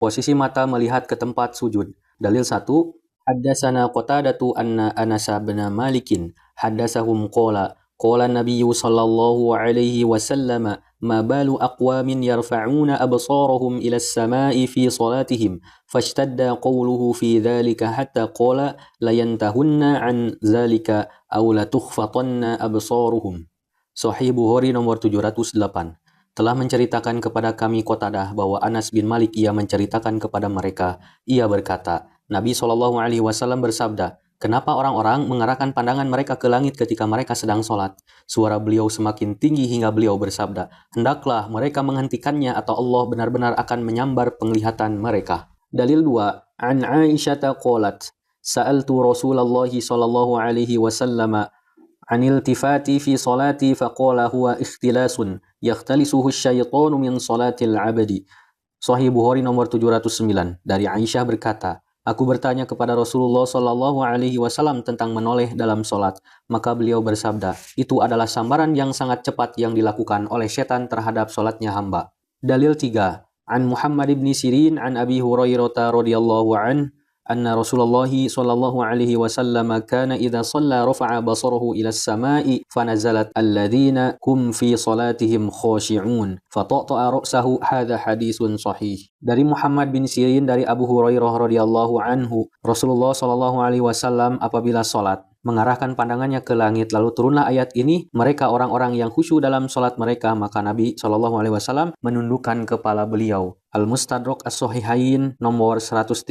Posisi mata melihat ke tempat sujud. Dalil 1. Haddatsana Qatadatu anna Anas bin Malikin haddatsahum qala Nabiyyu sallallahu alaihi wasallam ma balu aqwamin yarfa'una absarahum ila as-sama'i fi salatihim fashtadda qawluhu fi dhalika hatta qala la yantahunna an dhalika aw la tukhfatanna absaruhum. Sahih Bukhari nomor 708. Telah menceritakan kepada kami Qatadah bahwa Anas bin Malik ia menceritakan kepada mereka. Ia berkata, Nabi SAW bersabda, kenapa orang-orang mengarahkan pandangan mereka ke langit ketika mereka sedang sholat? Suara beliau semakin tinggi hingga beliau bersabda, hendaklah mereka menghentikannya atau Allah benar-benar akan menyambar penglihatan mereka. Dalil 2. An Aisyata qalat, sa'altu Rasulullah sallallahu alaihi wasallam anil tifati fi salati faqala huwa ikhtilasun yakhtalisuhu syaitanu min salatil abadi. Sahih Bukhari nomor 709. Dari Aisyah berkata, aku bertanya kepada Rasulullah sallallahu alaihi wasallam tentang menoleh dalam salat, maka beliau bersabda, itu adalah sambaran yang sangat cepat yang dilakukan oleh setan terhadap salatnya hamba. Dalil 3. An Muhammad ibn Sirin an Abi Hurairah radhiyallahu anhu anna Rasulullah sallallahu alaihi wasallam kana idza shalla rafa'a basarahu ila as-sama'i fanazalat alladhina kum fi salatihim khashi'un fatata'a ra'sahu. Hadza haditsun sahih. Dari Muhammad bin Sirin dari Abu Hurairah radhiyallahu anhu, Rasulullah sallallahu alaihi wasallam apabila salat mengarahkan pandangannya ke langit, lalu turunlah ayat ini, mereka orang-orang yang khusyuk dalam salat mereka, maka Nabi sallallahu alaihi wasallam menundukkan kepala beliau. Al-Mustadrak As-Sahihain nomor 135,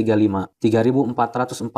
3442,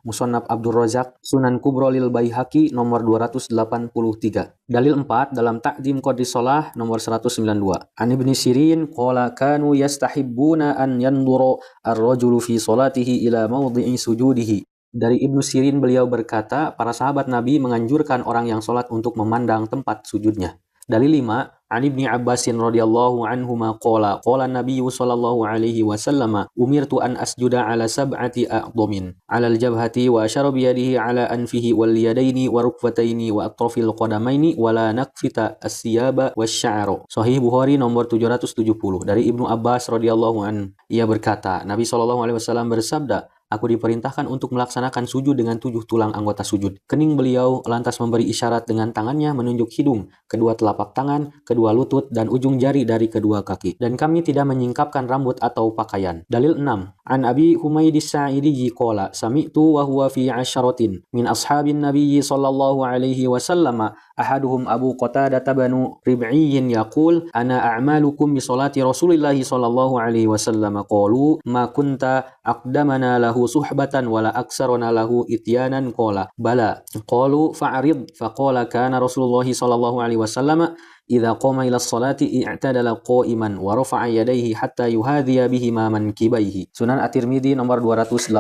Musannaf Abdul Razak, Sunan Kubra lil Baihaqi nomor 283. Dalil 4 dalam Ta'dim Qadris Shalah nomor 192. An Ibnu Sirin qala kanu yastahibbuna an yandura ar-rajulu fi salatihi ila mawdhi'i sujudihi. Dari Ibnu Sirin beliau berkata, para sahabat Nabi menganjurkan orang yang sholat untuk memandang tempat sujudnya. Dalil 5, An Ibni Abbasin radhiyallahu anhuma qala Nabi sallallahu alaihi wasallam umirtu an asjuda ala sab'ati a'dhamin ala al-jabhati wa asyara bi yadihi ala anfihi wal yadaini wa rukbataini wa atrafil qadamaini wa la nakfita as-siyaba wasy'ara. Sahih Bukhari nomor 770. Dari Ibnu Abbas radhiyallahu anhu, ia berkata, Nabi sallallahu alaihi wasallam bersabda, aku diperintahkan untuk melaksanakan sujud dengan 7 tulang anggota sujud. Kening beliau lantas memberi isyarat dengan tangannya menunjuk hidung, kedua telapak tangan, kedua lutut, dan ujung jari dari kedua kaki. Dan kami tidak menyingkapkan rambut atau pakaian. Dalil 6. An Abi Humaydis Sa'idi qala sami'tu wa huwa fi 'asharatin min ashabin nabiyyi sallallahu alaihi wasallam ahaduhum Abu Qatadah banu Rib'iyyin yaqul ana a'malukum bi salati Rasulillah sallallahu alaihi wasallam qalu ma kunta aqdamana lahu suhbatan wala aksarona lahu ityanan qala bala qalu fa'rid faqala kana Rasulullah sallallahu alaihi wasallam idza qama ila sholati i'tadala qa'iman wa rafa'a yadayhi hatta yuhadhiya bihima mankibaihi. Sunan At-Tirmidzi nomor 280.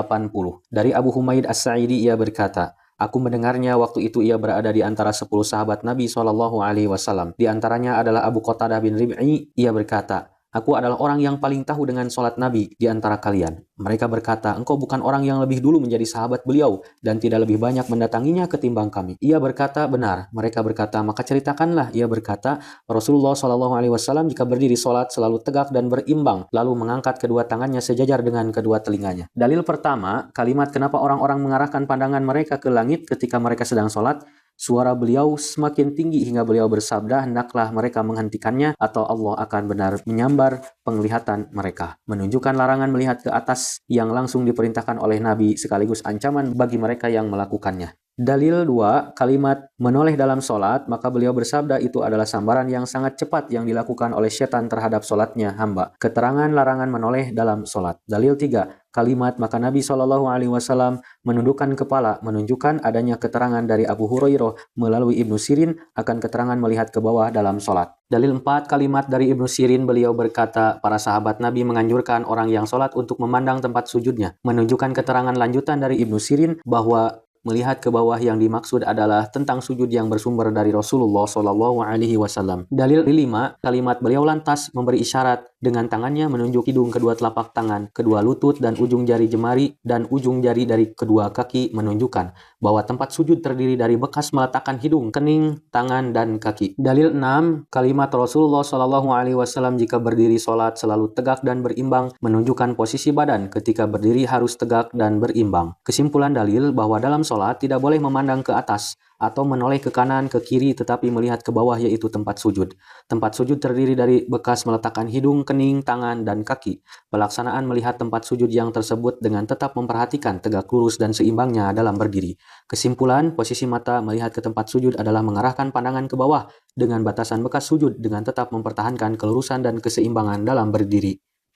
Dari Abu Humaid As-Sa'idi ia berkata, aku mendengarnya waktu itu ia berada di antara 10 sahabat Nabi sallallahu alaihi wasallam. Di antaranya adalah Abu Qatadah bin Rib'i. Ia berkata, aku adalah orang yang paling tahu dengan sholat Nabi di antara kalian. Mereka berkata, engkau bukan orang yang lebih dulu menjadi sahabat beliau dan tidak lebih banyak mendatanginya ketimbang kami. Ia berkata, benar. Mereka berkata, maka ceritakanlah. Ia berkata, Rasulullah SAW jika berdiri sholat selalu tegak dan berimbang, lalu mengangkat kedua tangannya sejajar dengan kedua telinganya. Dalil pertama, kalimat kenapa orang-orang mengarahkan pandangan mereka ke langit ketika mereka sedang sholat. Suara beliau semakin tinggi hingga beliau bersabda, hendaklah mereka menghentikannya atau Allah akan benar menyambar penglihatan mereka. Menunjukkan larangan melihat ke atas yang langsung diperintahkan oleh Nabi sekaligus ancaman bagi mereka yang melakukannya. Dalil 2, kalimat menoleh dalam sholat, maka beliau bersabda itu adalah sambaran yang sangat cepat yang dilakukan oleh setan terhadap sholatnya hamba. Keterangan larangan menoleh dalam sholat. Dalil 3, kalimat maka Nabi SAW menundukkan kepala menunjukkan adanya keterangan dari Abu Hurairah melalui Ibnu Sirin akan keterangan melihat ke bawah dalam sholat. Dalil 4, kalimat dari Ibnu Sirin beliau berkata, para sahabat Nabi menganjurkan orang yang sholat untuk memandang tempat sujudnya. Menunjukkan keterangan lanjutan dari Ibnu Sirin bahwa melihat ke bawah yang dimaksud adalah tentang sujud yang bersumber dari Rasulullah SAW. Dalil 5, kalimat beliau lantas memberi isyarat dengan tangannya menunjuk hidung kedua telapak tangan, kedua lutut dan ujung jari jemari dan ujung jari dari kedua kaki menunjukkan bahwa tempat sujud terdiri dari bekas meletakkan hidung, kening, tangan, dan kaki. Dalil 6, kalimat Rasulullah SAW jika berdiri sholat selalu tegak dan berimbang menunjukkan posisi badan ketika berdiri harus tegak dan berimbang. Kesimpulan dalil bahwa dalam sholat tidak boleh memandang ke atas atau menoleh ke kanan, ke kiri, tetapi melihat ke bawah yaitu tempat sujud. Tempat sujud terdiri dari bekas meletakkan hidung, kening, tangan, dan kaki. Pelaksanaan melihat tempat sujud yang tersebut dengan tetap memperhatikan tegak lurus dan seimbangnya dalam berdiri. Kesimpulan, posisi mata melihat ke tempat sujud adalah mengarahkan pandangan ke bawah dengan batasan bekas sujud dengan tetap mempertahankan kelurusan dan keseimbangan dalam berdiri.